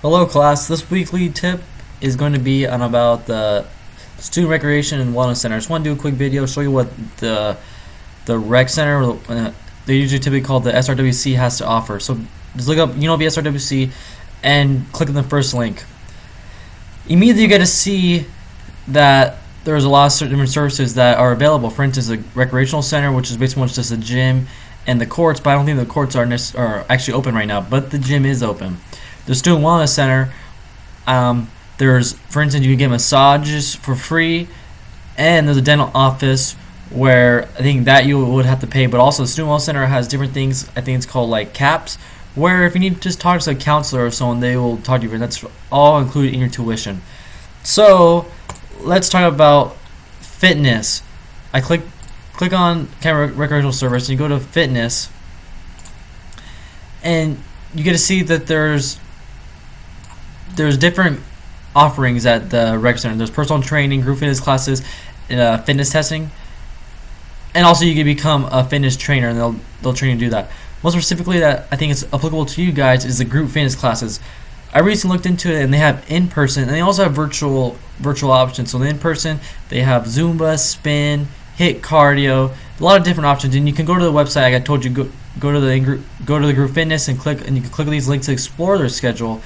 Hello class, this weekly tip is going to be on about the Student Recreation and Wellness Center. I just want to do a quick video, show you what the rec center, they usually typically called the SRWC, has to offer. So just look up the SRWC and click on the first link. Immediately you get to see that there's a lot of different services that are available. For instance, the recreational center, which is basically just a gym, and the courts, but I don't think the courts are actually open right now, but the gym is open. The Student Wellness Center, there's, for instance, you can get massages for free, and there's a dental office where I think that you would have to pay, but also the Student Wellness Center has different things. I think it's called like caps, where if you need to just talk to a counselor or someone, they will talk to you, and that's all included in your tuition. So let's talk about fitness. I click on recreational service, and you go to fitness, and you get to see that there's different offerings at the rec center. There's personal training, group fitness classes, fitness testing, and also you can become a fitness trainer, and they'll train you to do that. Most specifically, that I think is applicable to you guys is the group fitness classes. I recently looked into it, and they have in-person, and they also have virtual options. So the in-person, they have Zumba, spin, HIIT cardio, a lot of different options, and you can go to the website. Like I told you, go to the group fitness and you can click these links to explore their schedule.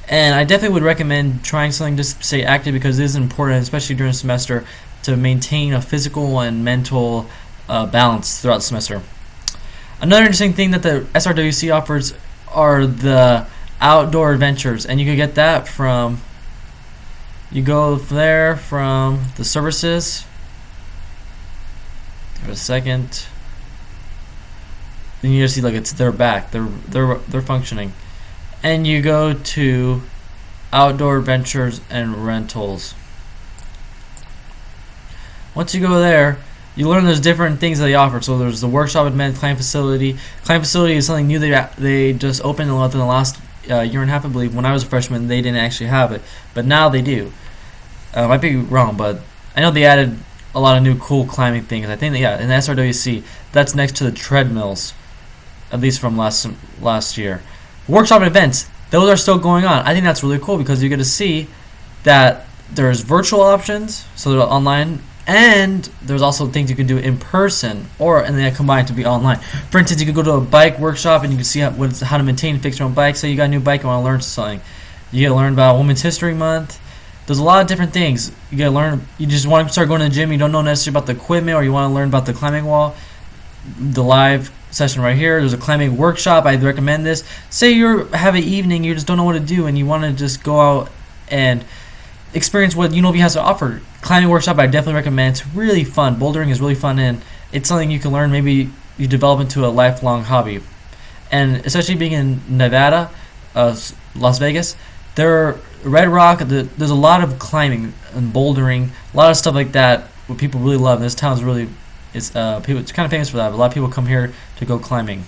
And I definitely would recommend trying something just to stay active, because it is important, especially during the semester, to maintain a physical and mental balance throughout the semester. Another interesting thing that the SRWC offers are the outdoor adventures, and you can get that from, you go there from the services. Give it a second. Then you just see, like, they're back, they're functioning, and you go to outdoor adventures and rentals. Once you go there, you learn there's different things that they offer. So there's the workshop admin, client facility. Client facility is something new they just opened within the last year and a half, I believe. When I was a freshman, they didn't actually have it, but now they do. I might be wrong, but I know they added a lot of new cool climbing things. I think that, yeah, in the SRWC, that's next to the treadmills, at least from last year. Workshop and events, those are still going on. I think that's really cool, because you get to see that there's virtual options, so they're online, and there's also things you can do in person, and they combine to be online. For instance, you can go to a bike workshop, and you can see how to maintain and fix your own bike. Say you got a new bike and want to learn something. You get to learn about Women's History Month. There's a lot of different things. You get to learn. You just want to start going to the gym. You don't know necessarily about the equipment, or you want to learn about the climbing wall. The live session right here. There's a climbing workshop. I'd recommend this. Say you have an evening, you just don't know what to do, and you want to just go out and experience what UNLV has to offer. Climbing workshop, I definitely recommend. It's really fun. Bouldering is really fun, and it's something you can learn. Maybe you develop into a lifelong hobby. And especially being in Nevada, Las Vegas, Red Rock, there's a lot of climbing and bouldering, a lot of stuff like that, what people really love. This town's really, it's kind of famous for that. But a lot of people come here to go climbing.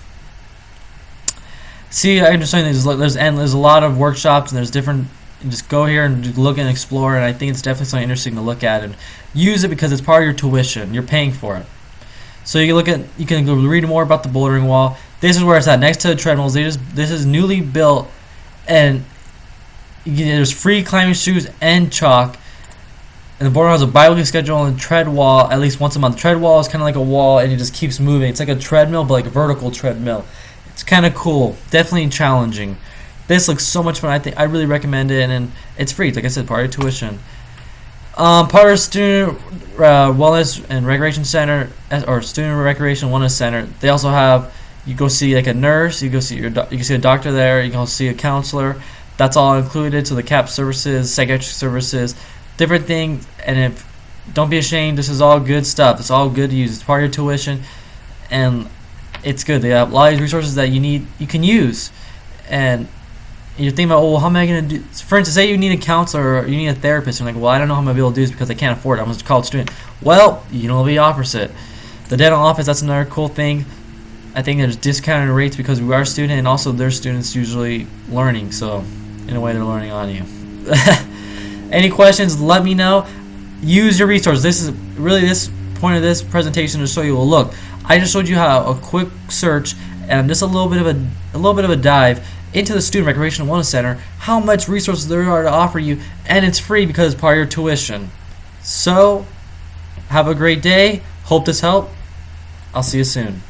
See, I understand there's a lot of workshops, and there's different. You just go here and look and explore, and I think it's definitely something interesting to look at and use it, because it's part of your tuition. You're paying for it. So you can go read more about the bouldering wall. This is where it's at, next to the treadmills. This is newly built, and there's free climbing shoes and chalk. And the bouldering wall has a bi-weekly schedule, and tread wall at least once a month. Tread wall is kind of like a wall, and it just keeps moving. It's like a treadmill, but like a vertical treadmill. It's kind of cool, definitely challenging. This looks so much fun. I really recommend it, and it's free. Like I said, part of your tuition. Part of Student Wellness and Recreation Center, or Student Recreation Wellness Center, they also have, you go see like a nurse, you can see a doctor there, you can also see a counselor. That's all included. So the CAP services, psychiatric services, different things. And don't be ashamed. This is all good stuff. It's all good to use. It's part of your tuition, and it's good. They have a lot of these resources that you can use, and you're thinking about, well, how am I going to do? For instance, say you need a counselor or you need a therapist. And you're like, well, I don't know how I'm going to be able to do this because I can't afford it. I'm a college student. Well, UNLV offers it. The dental office, that's another cool thing. I think there's discounted rates because we are a student, and also their students usually learning. So in a way, they're learning on you. Any questions, let me know. Use your resources. This is really this point of this presentation to show you. Well, look, I just showed you how a quick search and just a little bit of a dive into the Student Recreation and Wellness Center how much resources there are to offer you, and it's free because it's part of your tuition. So, have a great day. Hope this helped. I'll see you soon.